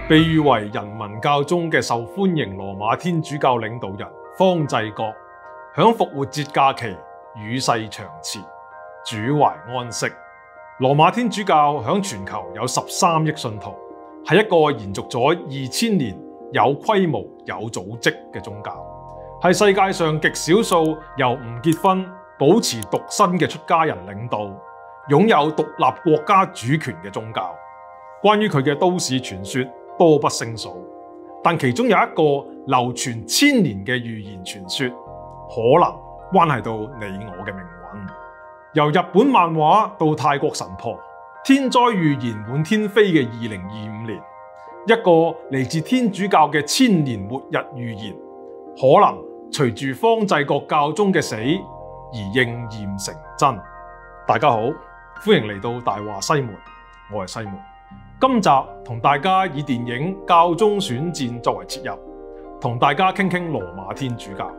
被譽為人民教宗嘅受歡迎羅馬天主教領導人方濟各，響復活節假期與世長辭，主懷安息。羅馬天主教響全球有13億信徒，係一個延續咗2000年有規模有組織嘅宗教，係世界上極少數由唔結婚保持獨身嘅出家人領導，擁有獨立國家主權嘅宗教。關於佢嘅都市傳說多不勝數，但其中有一個流傳1000年嘅預言傳說，可能關係到你我嘅命運。由日本漫畫到泰國神婆，天災預言滿天飛嘅2025年，一個嚟自天主教嘅1000年末日預言，可能隨住方濟各教宗嘅死而應驗成真。大家好，歡迎嚟到大話西門，我係西門。今集同大家以電影《教宗選戰》作為切入，同大家傾傾羅馬天主教。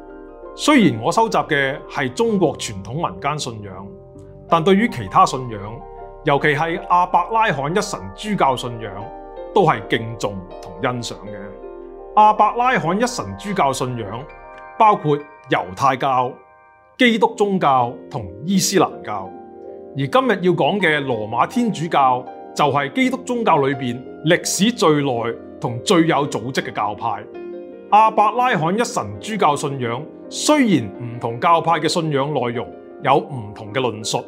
雖然我收集嘅係中國傳統民間信仰，但對於其他信仰，尤其係阿伯拉罕一神諸教信仰，都係敬重同欣賞嘅。阿伯拉罕一神諸教信仰包括猶太教、基督宗教同伊斯蘭教，而今日要講嘅羅馬天主教就係基督宗教裏面歷史最耐同最有組織嘅教派。阿伯拉罕一神諸教信仰雖然唔同教派嘅信仰內容有唔同嘅論述，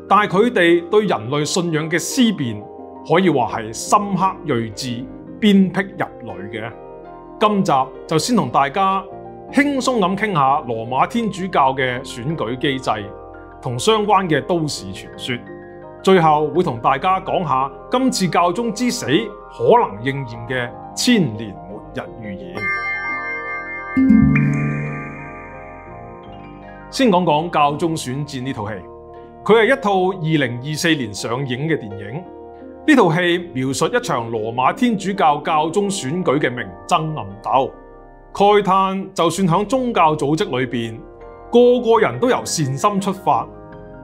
但係佢哋對人類信仰嘅思辨可以話係深刻睿智、鞭辟入裡嘅。今集就先同大家輕鬆咁傾下羅馬天主教嘅選舉機制同相關嘅都市傳說，最後會同大家講下今次教宗之死可能應驗嘅1000年末日預言。先講講《教宗選戰》呢套戲，佢係一套2024年上映嘅電影。呢套戲描述一場羅馬天主教教宗選舉嘅明爭暗鬥，慨嘆就算喺宗教組織裏邊，個人都由善心出發，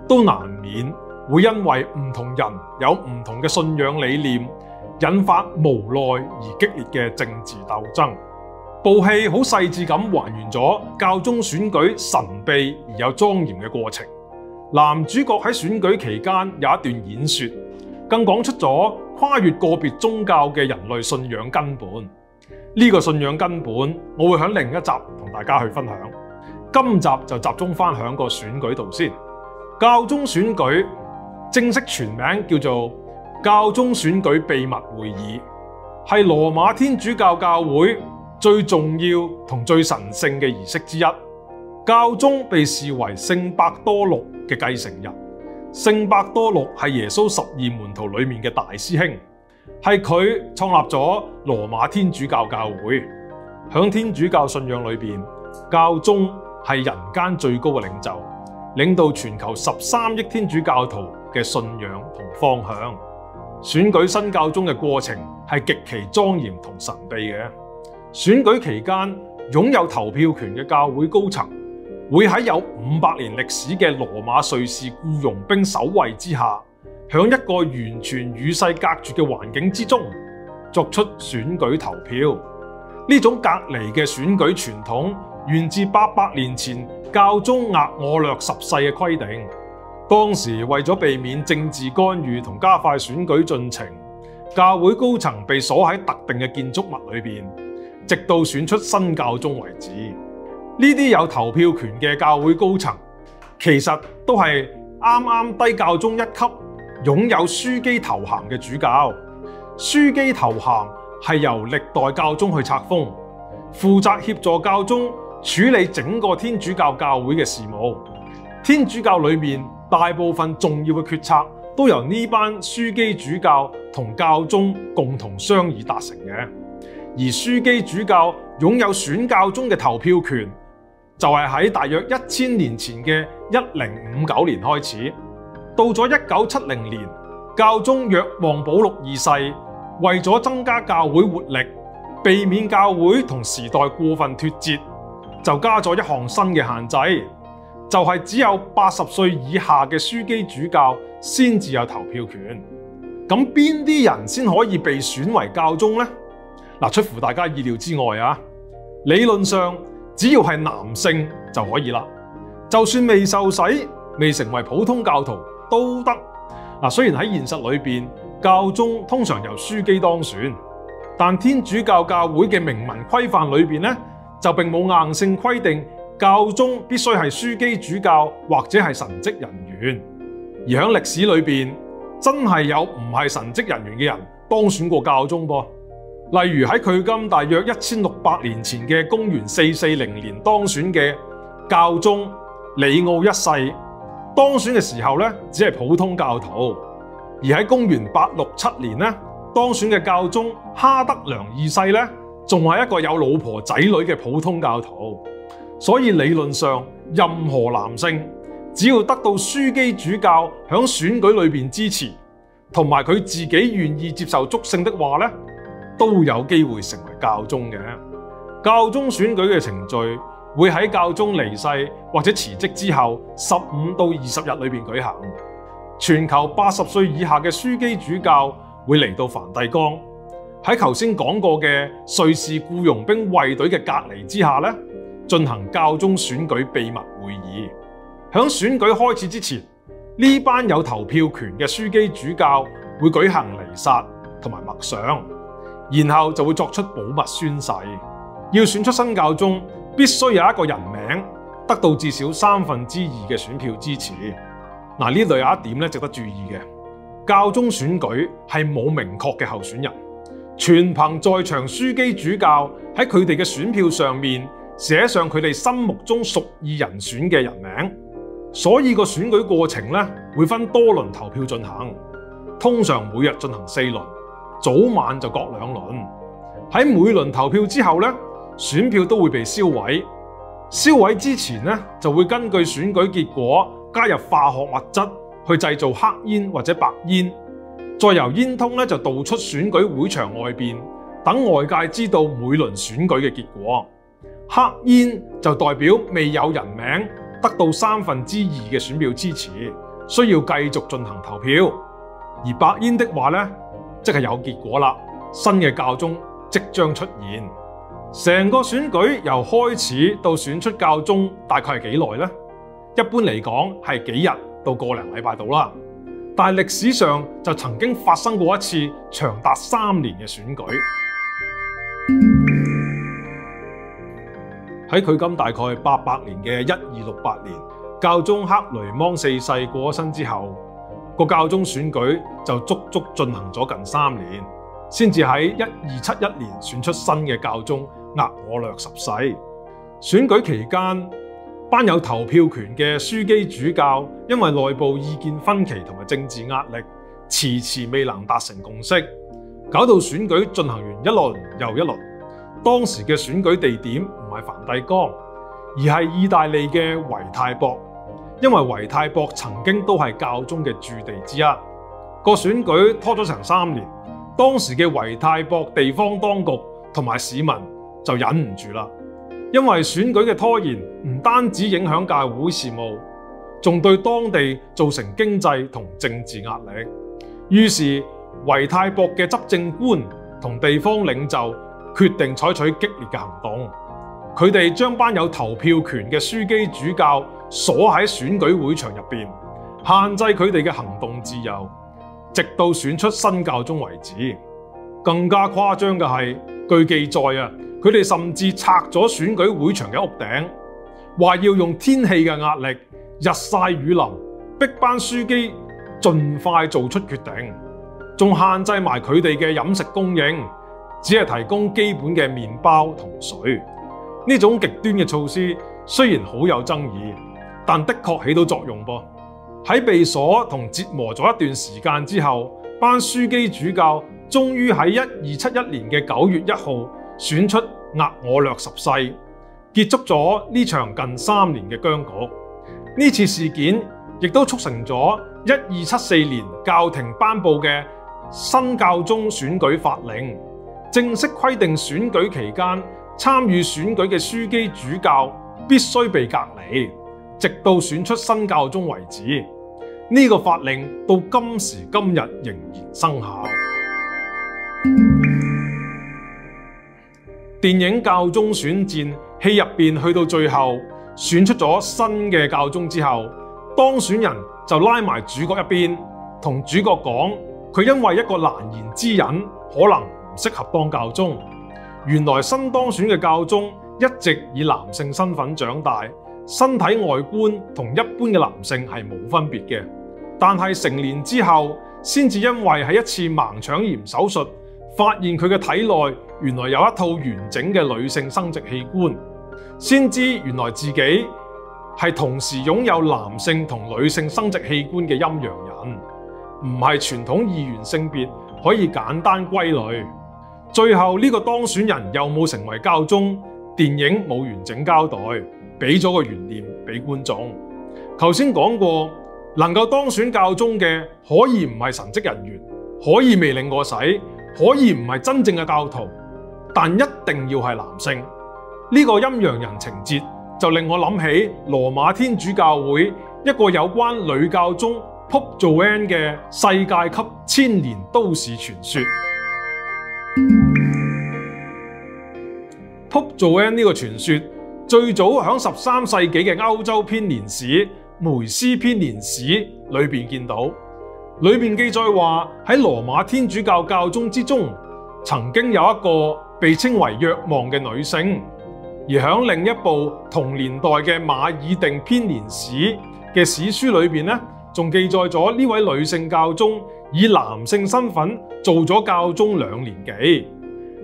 都難免會因為唔同人有唔同嘅信仰理念，引發無奈而激烈嘅政治鬥爭。部戲好細緻咁還原咗教宗選舉神秘而又莊嚴嘅過程。男主角喺選舉期間有一段演說，更講出咗跨越個別宗教嘅人類信仰根本。呢個信仰根本，我會喺另一集同大家去分享。今集就集中翻響個選舉度先。教宗選舉正式全名叫做教宗選舉秘密會議，係羅馬天主教教會最重要同最神聖嘅儀式之一。教宗被視為聖伯多祿嘅繼承人。聖伯多祿係耶穌12門徒裏面嘅大師兄，係佢創立咗羅馬天主教教會。響天主教信仰裏邊，教宗係人間最高嘅領袖，領導全球13億天主教徒嘅信仰同方向。選舉新教宗嘅過程係極其莊嚴同神秘嘅。選舉期間，擁有投票權嘅教會高層會喺有500年歷史嘅羅馬瑞士僱傭兵守衛之下，響一個完全與世隔絕嘅環境之中作出選舉投票。呢種隔離嘅選舉傳統源自800年前教宗額我略十世嘅規定。當時為咗避免政治干預同加快選舉進程，教會高層被鎖喺特定嘅建築物裏邊，直到選出新教宗為止。呢啲有投票權嘅教會高層，其實都係啱啱低教宗一級，擁有樞機頭銜嘅主教。樞機頭銜係由歷代教宗去冊封，負責協助教宗處理整個天主教教會嘅事務。天主教裏面大部分重要嘅決策都由呢班樞機主教同教宗共同商議達成嘅。而樞機主教擁有選教宗嘅投票權，就係喺大約1000年前嘅1059年開始。到咗1970年，教宗若望保祿2世為咗增加教會活力，避免教會同時代過分脫節，就加咗一項新嘅限制，就係只有80歲以下嘅樞機主教先至有投票權。咁邊啲人先可以被選為教宗呢？出乎大家意料之外啊！理論上只要係男性就可以啦，就算未受洗、未成為普通教徒都得。雖然喺現實裏邊，教宗通常由樞機當選，但天主教教會嘅明文規範裏邊咧，就並冇硬性規定教宗必須係樞機主教或者係神職人員。而喺歷史裏邊，真係有唔係神職人員嘅人當選過教宗噃。例如喺距今大約1600年前嘅公元440年當選嘅教宗里奧一世，當選嘅時候咧，只係普通教徒；而喺公元867年咧，當選嘅教宗哈德良二世咧，仲係一個有老婆仔女嘅普通教徒。所以理論上，任何男性只要得到樞機主教響選舉裏邊支持，同埋佢自己願意接受祝聖的話咧，都有機會成為教宗嘅。教宗選舉嘅程序會喺教宗離世或者辭職之後15到20日裏邊舉行。全球80歲以下嘅樞機主教會嚟到梵蒂岡，喺頭先講過嘅瑞士僱傭兵衛隊嘅隔離之下咧，進行教宗選舉秘密會議。響選舉開始之前，呢班有投票權嘅樞機主教會舉行彌撒同埋默想，然後就會作出保密宣誓。要選出新教宗，必須有一個人名得到至少2/3嘅選票支持。呢度有一點咧值得注意嘅，教宗選舉係冇明確嘅候選人，全憑在場樞機主教喺佢哋嘅選票上面寫上佢哋心目中屬意人選嘅人名。所以個選舉過程咧會分多輪投票進行，通常每日進行4輪，早晚就各2輪。喺每輪投票之後咧，選票都會被銷毀。銷毀之前咧，就會根據選舉結果加入化學物質去製造黑煙或者白煙，再由煙通咧就導出選舉會場外邊，等外界知道每輪選舉嘅結果。黑煙就代表未有人名得到2/3嘅選票支持，需要繼續進行投票。而白煙的話咧，即係有結果啦，新嘅教宗即將出現。成個選舉由開始到選出教宗大概係幾耐呢？一般嚟講係幾日到個零禮拜到啦。但係歷史上就曾經發生過一次長達3年嘅選舉。喺距今大概800年嘅1268年，教宗克雷芒4世過咗身之後，個教宗選舉就足足進行咗近3年，先至喺1271年選出新嘅教宗額我略10世。選舉期間，班有投票權嘅樞機主教因為內部意見分歧同埋政治壓力，遲遲未能達成共識，搞到選舉進行完一輪又一輪。當時嘅選舉地點唔係梵蒂岡，而係意大利嘅維泰博，因為維泰博曾經都係教宗嘅駐地之一。個選舉拖咗成3年，當時嘅維泰博地方當局同埋市民就忍唔住啦，因為選舉嘅拖延唔單止影響教會事務，仲對當地造成經濟同政治壓力。於是維泰博嘅執政官同地方領袖決定採取激烈嘅行動，佢哋將班有投票權嘅樞機主教鎖喺選舉會場入邊，限制佢哋嘅行動自由，直到選出新教宗為止。更加誇張嘅係，據記載啊，佢哋甚至拆咗選舉會場嘅屋頂，話要用天氣嘅壓力，日曬雨淋，逼班樞機盡快做出決定，仲限制埋佢哋嘅飲食供應，只係提供基本嘅麵包同水。呢種極端嘅措施雖然好有爭議，但的確起到作用噃。喺被鎖同折磨咗一段時間之後，班樞機主教終於喺1271年嘅9月1號選出額我略10世，結束咗呢場近3年嘅僵局。呢次事件亦都促成咗1274年教廷頒布嘅新教宗選舉法令，正式規定選舉期間參與選舉嘅樞機主教必須被隔離，直到選出新教宗為止。呢個法令到今時今日仍然生效。電影《教宗選戰》戲入邊去到最後選出咗新嘅教宗之後，當選人就拉埋主角一邊，同主角講佢因為一個難言之隱，可能唔適合當教宗。原來新當選嘅教宗一直以男性身份長大，身體外觀同一般嘅男性係冇分別嘅。但係成年之後，先至因為喺一次盲腸炎手術，發現佢嘅體內原來有一套完整嘅女性生殖器官，先知原來自己係同時擁有男性同女性生殖器官嘅陰陽人，唔係傳統二元性別可以簡單歸類。最後呢個當選人有冇成為教宗，電影冇完整交代，俾咗個懸念俾觀眾。頭先講過，能夠當選教宗嘅可以唔係神職人員，可以未領過洗，可以唔係真正嘅教徒，但一定要係男性。呢個陰陽人情節就令我諗起羅馬天主教會一個有關女教宗 Pope Joanne 嘅世界級千年都市傳說。Pope Joanne 呢個傳說最早喺13世紀嘅歐洲編年史梅斯編年史裏邊見到，裏邊記載話喺羅馬天主教教宗之中，曾經有一個被稱為若望嘅女性，而喺另一部同年代嘅馬爾定編年史嘅史書裏邊呢，仲記載咗呢位女性教宗以男性身份做咗教宗2年幾。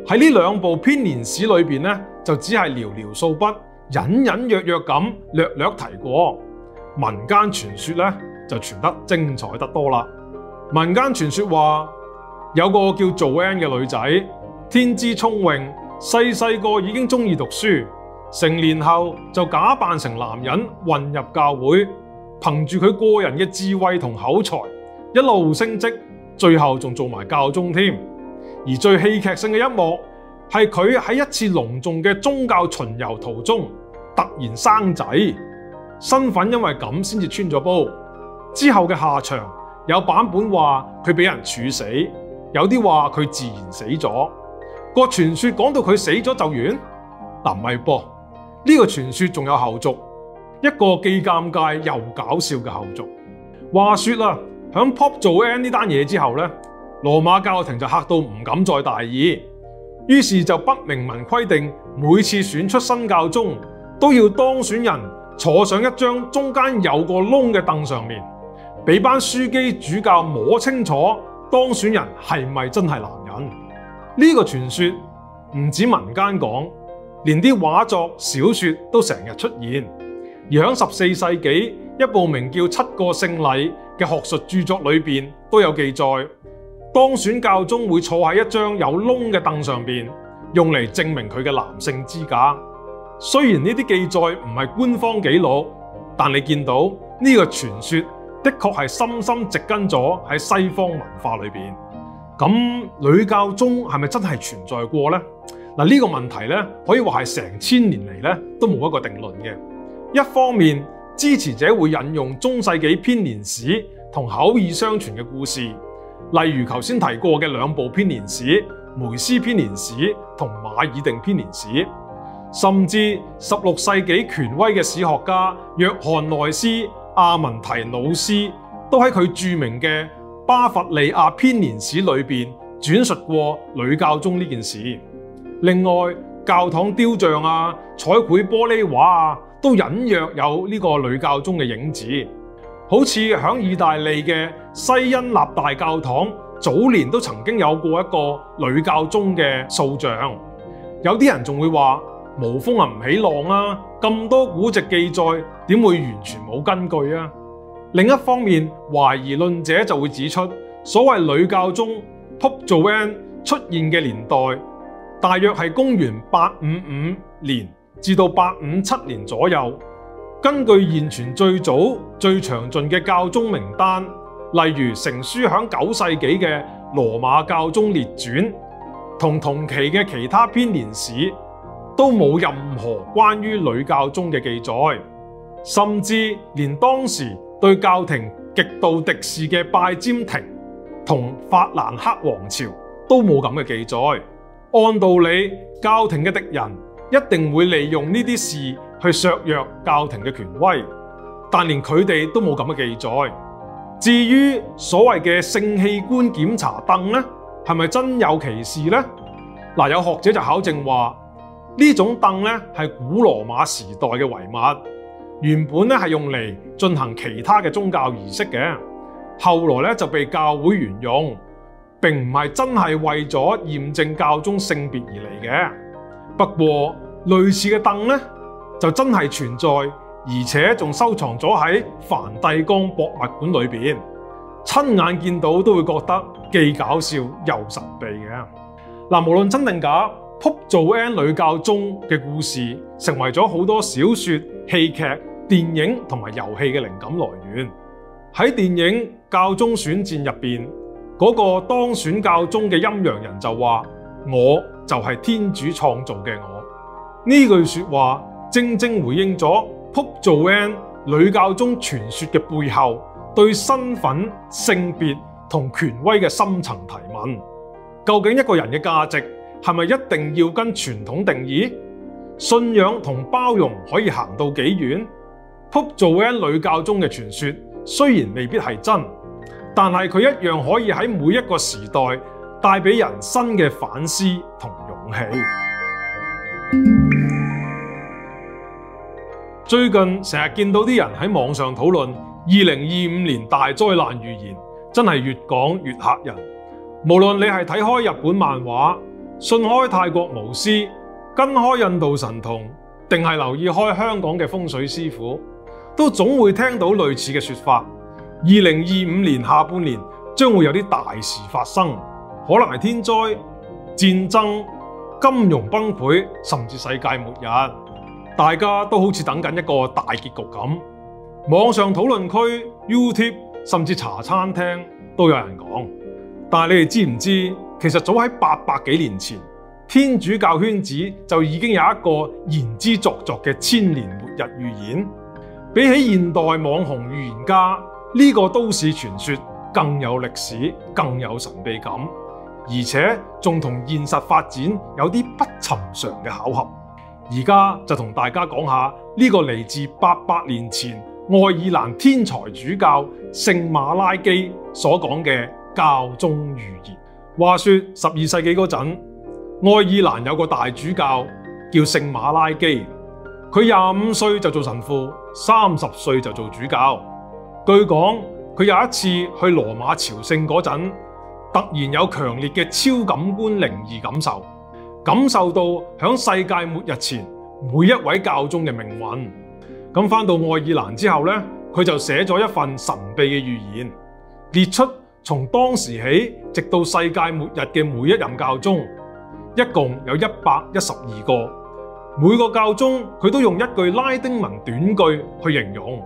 喺呢兩部編年史裏邊呢，就只係寥寥數筆，隱隱約約咁略略提過。民間傳說咧就傳得精彩得多啦。民間傳說話有個叫做 Joanne 嘅女仔，天資聰穎，細個已經中意讀書，成年後就假扮成男人混入教會，憑住佢個人嘅智慧同口才，一路升職，最後仲做埋教宗添。而最戲劇性嘅一幕係佢喺一次隆重嘅宗教巡遊途中突然生仔。身份因為咁先至穿咗煲，之後嘅下場有版本話佢俾人處死，有啲話佢自然死咗。個傳說講到佢死咗就完？唔係噃，呢個傳說仲有後續，一個既尷尬又搞笑嘅後續。話說啦，響 Pope Joanne 呢單嘢之後呢，羅馬教廷就嚇到唔敢再大意，於是就不明文規定每次選出新教宗都要當選人坐上一張中間有個窿嘅凳上面，俾班樞機主教摸清楚當選人係咪真係男人。呢個傳說唔止民間講，連啲畫作、小說都成日出現。而喺14世紀一部名叫《7個聖禮》嘅學術著作裏邊都有記載，當選教宗會坐喺一張有窿嘅凳上邊，用嚟證明佢嘅男性資格。雖然呢啲記載唔係官方記錄，但你見到呢個傳說的確係深深植根咗喺西方文化裏邊。咁女教宗係咪真係存在過呢？嗱，呢個問題咧可以話係成千年嚟咧都冇一個定論嘅。一方面支持者會引用中世紀編年史同口耳相傳嘅故事，例如頭先提過嘅兩部編年史梅斯編年史同馬爾定編年史。甚至16世紀權威嘅史學家約翰內斯·阿文提努斯都喺佢著名嘅巴伐利亞編年史裏邊轉述過女教宗呢件事。另外，教堂雕像啊、彩繪玻璃畫啊，都隱約有呢個女教宗嘅影子。好似響意大利嘅西恩納大教堂，早年都曾經有過一個女教宗嘅塑像。有啲人仲會話，無風啊唔起浪啊，咁多古籍記載，點會完全冇根據啊？另一方面，懷疑論者就會指出，所謂女教宗 Pope Joanne 出現嘅年代，大約係公元855年至到857年左右。根據現存最早最詳盡嘅教宗名單，例如成書響9世紀嘅羅馬教宗列傳，同期嘅其他編年史，都冇任何關於女教宗嘅記載，甚至連當時對教廷極度敵視嘅拜占庭同法蘭克王朝都冇咁嘅記載。按道理，教廷嘅敵人一定會利用呢啲事去削弱教廷嘅權威，但連佢哋都冇咁嘅記載。至於所謂嘅性器官檢查凳呢，係咪真有其事呢？有學者就考證話，呢種凳呢係古羅馬時代嘅遺物，原本呢係用嚟進行其他嘅宗教儀式嘅，後來呢就被教會沿用，並唔係真係為咗驗證教宗性別而嚟嘅。不過類似嘅凳呢，就真係存在，而且仲收藏咗喺梵蒂岡博物館裏邊，親眼見到都會覺得既搞笑又神秘嘅。無論真定假，Pope Joanne 女教宗嘅故事成為咗好多小說、戲劇、電影同埋遊戲嘅靈感來源。喺電影《教宗選戰》入邊，嗰個當選教宗嘅陰陽人就話：我就係天主創造嘅我。呢句說話正正回應咗 Pope Joanne 女教宗傳說嘅背後對身份、性別同權威嘅深層提問。究竟一個人嘅價值係咪一定要跟傳統定義？信仰同包容可以行到幾遠？Pope Joanne女教宗嘅傳說雖然未必係真，但係佢一樣可以喺每一個時代帶俾人新嘅反思同勇氣。最近成日見到啲人喺網上討論2025年大災難預言，真係越講越嚇人。無論你係睇開日本漫畫、信開泰國巫師、跟開印度神童，定係留意開香港嘅風水師傅，都總會聽到類似嘅說法。2025年下半年將會有啲大事發生，可能係天災、戰爭、金融崩潰，甚至世界末日。大家都好似等緊一個大結局咁。網上討論區、YouTube 甚至茶餐廳都有人講。但係你哋知唔知，其實早喺800幾年前，天主教圈子就已經有一個言之鑿鑿嘅千年末日預言。比起現代網紅預言家，呢個都市傳說更有歷史，更有神秘感，而且仲同現實發展有啲不尋常嘅巧合。而家就同大家講下呢個嚟自800年前愛爾蘭天才主教聖馬拉基所講嘅教宗預言。話說12世紀嗰陣，愛爾蘭有個大主教叫聖馬拉基，佢25歲就做神父，30歲就做主教。據講佢有一次去羅馬朝聖嗰陣，突然有強烈嘅超感官靈異感受到響世界末日前每一位教宗嘅命運。咁返到愛爾蘭之後呢，佢就寫咗一份神秘嘅預言，列出從當時起直到世界末日嘅每一任教宗，一共有112個。每個教宗佢都用一句拉丁文短句去形容。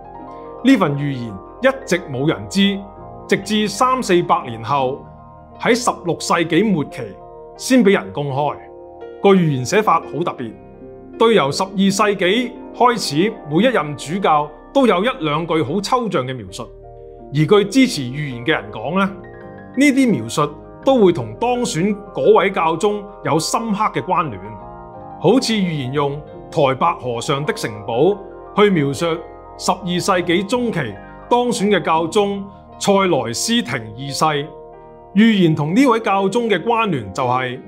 呢份預言一直冇人知，直至300-400年後喺16世紀末期先俾人公開。個預言寫法好特別，對由12世紀開始每一任主教都有1-2句好抽象嘅描述，而據支持預言嘅人講咧，呢啲描述都會同當選嗰位教宗有深刻嘅關聯。好似預言用台伯河上的城堡去描述12世紀中期當選嘅教宗塞萊斯廷2世。預言同呢位教宗嘅關聯就係，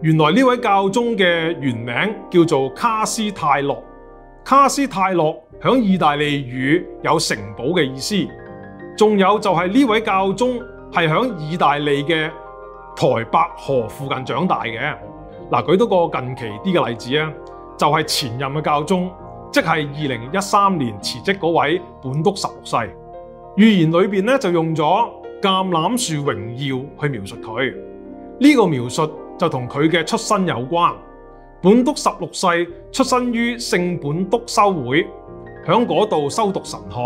原來呢位教宗嘅原名叫做卡斯泰洛。卡斯泰洛響意大利語有城堡嘅意思。仲有就係呢位教宗係響意大利嘅台伯河附近長大嘅。舉多個近期啲嘅例子啊，就係前任嘅教宗，即係2013年辭職嗰位本篤十六世。預言裏邊咧就用咗橄欖樹榮耀去描述佢。呢個描述就同佢嘅出身有關。本篤十六世出身於聖本篤修會，響嗰度修讀神學。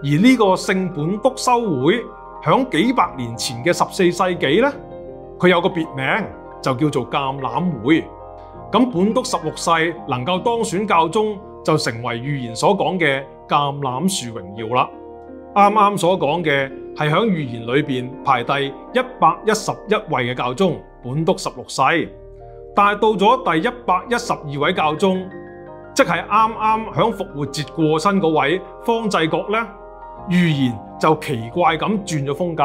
而呢個聖本篤修會響幾百年前嘅14世紀咧，佢有個別名就叫做橄欖會。咁本篤十六世能夠當選教宗，就成為預言所講嘅橄欖樹榮耀啦。啱啱所講嘅係響預言裏邊排第111位嘅教宗本篤十六世。但係到咗第112位教宗，即係啱啱響復活節過身嗰位方濟各呢，預言就奇怪咁轉咗風格，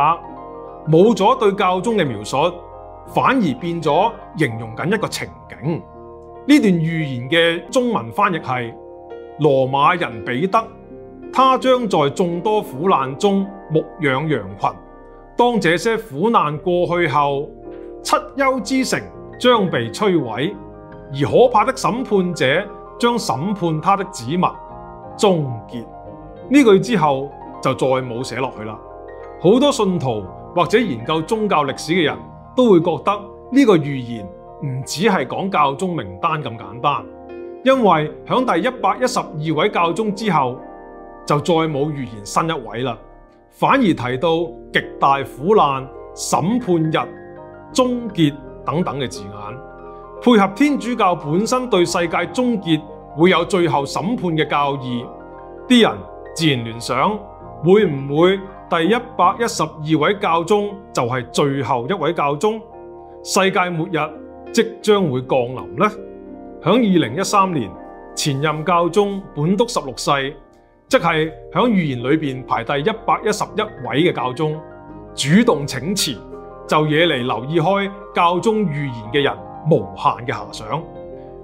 冇咗對教宗嘅描述，反而變咗形容緊一個情景。呢段預言嘅中文翻譯係：羅馬人彼得，他將在眾多苦難中牧養羊群。當這些苦難過去後，七丘之城將被摧毀，而可怕的審判者將審判他的子民，終結。呢句之後就再冇寫落去啦。好多信徒或者研究宗教歷史嘅人都會覺得呢個預言唔只係講教宗名單咁簡單，因為響第112位教宗之後就再冇預言新一位啦，反而提到極大苦難、審判日、終結等等嘅字眼，配合天主教本身對世界終結會有最後審判嘅教義，啲人自然聯想，會唔會第112位教宗就係最後一位教宗？世界末日即將會降臨呢？響2013年，前任教宗本篤十六世，即係響預言裏邊排第111位嘅教宗，主動請辭，就惹嚟留意開教宗預言嘅人無限嘅遐想。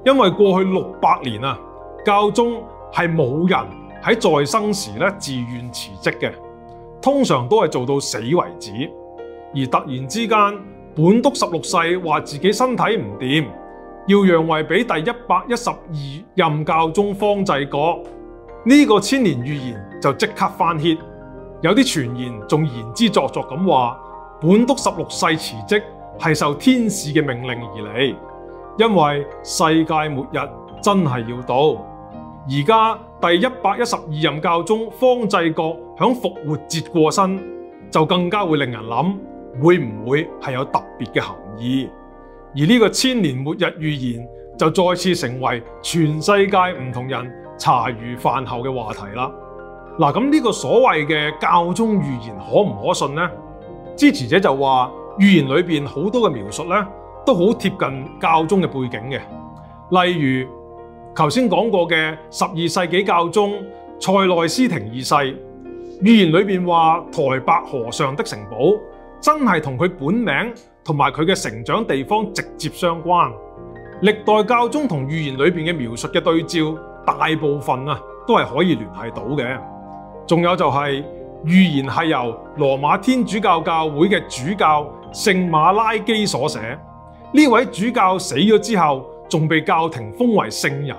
因為過去600年啊，教宗係冇人喺在生時自願辭職嘅，通常都係做到死為止。而突然之間，本篤十六世話自己身體唔掂，要讓位俾第112任教宗方濟各，呢個千年預言就即刻翻 hit。有啲傳言仲言之鑿鑿咁話，本篤十六世辭職係受天使嘅命令而嚟，因為世界末日真係要到。而家第112任教宗方濟各響復活節過身，就更加會令人諗，會唔會係有特別嘅含義？而呢個千年末日預言就再次成為全世界唔同人茶餘飯後嘅話題啦。嗱，咁呢個所謂嘅教宗預言可唔可信呢？支持者就話預言裏邊好多嘅描述咧，都好貼近教宗嘅背景嘅。例如頭先講過嘅12世紀教宗塞內斯廷二世，預言裏邊話台伯河上的城堡真係同佢本名同埋佢嘅成長地方直接相關。歷代教宗同預言裏邊嘅描述嘅對照，大部分都係可以聯繫到嘅。仲有就係預言係由羅馬天主教教會嘅主教聖馬拉基所寫，呢位主教死咗之後，仲被教廷封為聖人。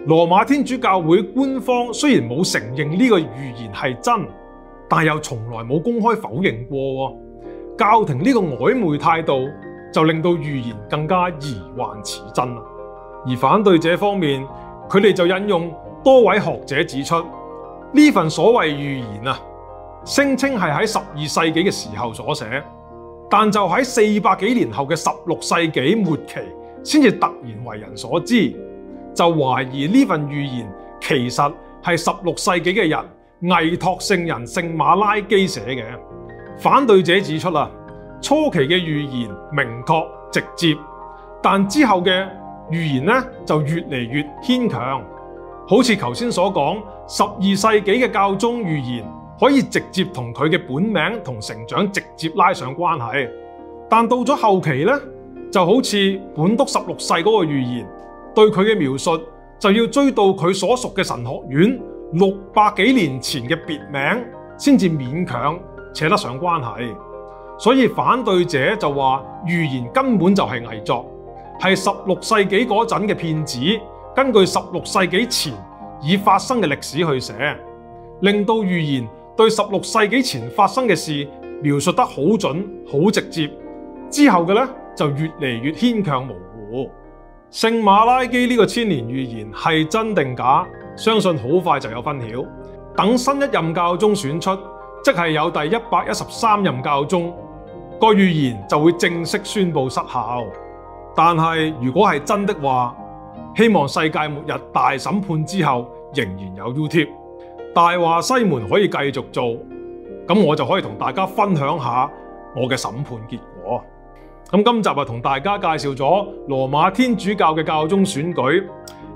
羅馬天主教會官方雖然冇承認呢個預言係真，但又從來冇公開否認過。教廷呢個曖昧態度就令到預言更加疑幻似真。而反對者方面，佢哋就引用多位學者指出，呢份所謂預言聲稱係喺12世紀嘅時候所寫，但就喺400幾年後嘅16世紀末期先至突然為人所知，就懷疑呢份預言其實係16世紀嘅人偽託聖人聖馬拉基寫嘅。反對者指出初期嘅預言明確直接，但之後嘅預言就越嚟越牽強，好似頭先所講12世紀嘅教宗預言可以直接同佢嘅本名同成長直接拉上關係，但到咗後期就好似本篤十六世嗰個預言，對佢嘅描述就要追到佢所屬嘅神學院600幾年前嘅別名，先至勉強扯得上關係。所以反對者就話預言根本就係偽作，係16世紀嗰陣嘅騙子根據16世紀前已發生嘅歷史去寫，令到預言對16世紀前發生嘅事描述得好準好直接，之後嘅就越嚟越牽強模糊。聖馬拉基呢個千年預言係真定假，相信好快就有分曉。等新一任教宗選出，即係有第113任教宗，個預言就會正式宣布失效。但係如果係真的話，希望世界末日大審判之後仍然有 YouTube， 大話西門可以繼續做，咁我就可以同大家分享下我嘅審判結果。咁今集同大家介紹咗羅馬天主教嘅教宗選舉，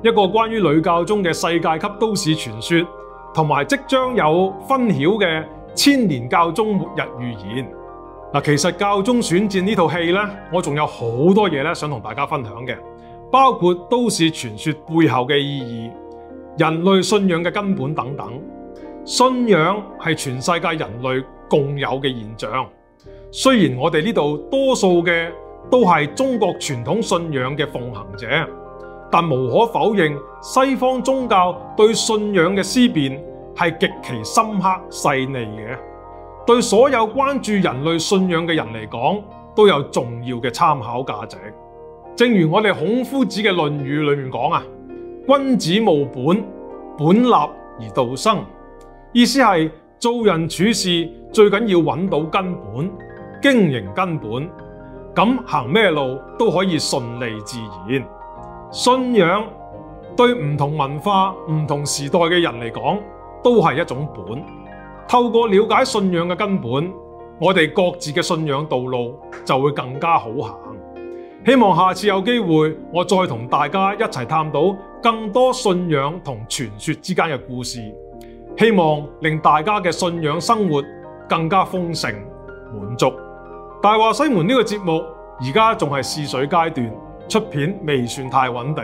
一個關於女教宗嘅世界級都市傳說，同埋即將有分曉嘅千年教宗末日預言。其實教宗選戰呢套戲呢，我仲有好多嘢想同大家分享嘅，包括都市傳說背後嘅意義、人類信仰嘅根本等等。信仰係全世界人類共有嘅現象，雖然我哋呢度多數嘅都係中國傳統信仰嘅奉行者，但無可否認，西方宗教對信仰嘅思辨係極其深刻細膩嘅，對所有關注人類信仰嘅人嚟講都有重要嘅參考價值。正如我哋孔夫子嘅《論語》裏面講啊，君子務本，本立而道生。意思係做人處事最緊要揾到根本，經營根本，咁行咩路都可以順利自然。信仰對唔同文化、唔同時代嘅人嚟講都係一種本。透過了解信仰嘅根本，我哋各自嘅信仰道路就會更加好行。希望下次有機會，我再同大家一齊探討更多信仰同傳說之間嘅故事。希望令大家嘅信仰生活更加豐盛滿足。大話西門呢個節目而家仲係試水階段，出片未算太穩定，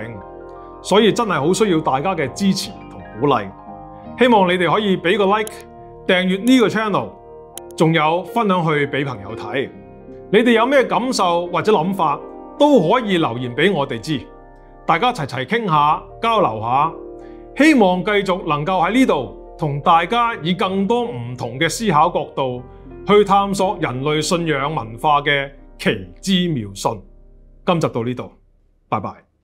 所以真係好需要大家嘅支持同鼓勵。希望你哋可以俾個 like、訂閱呢個 channel， 仲有分享去俾朋友睇。你哋有咩感受或者諗法都可以留言俾我哋知，大家齊齊傾下交流下。希望繼續能夠喺呢度同大家以更多唔同嘅思考角度去探索人類信仰文化嘅奇之妙信。今集到呢度，拜拜。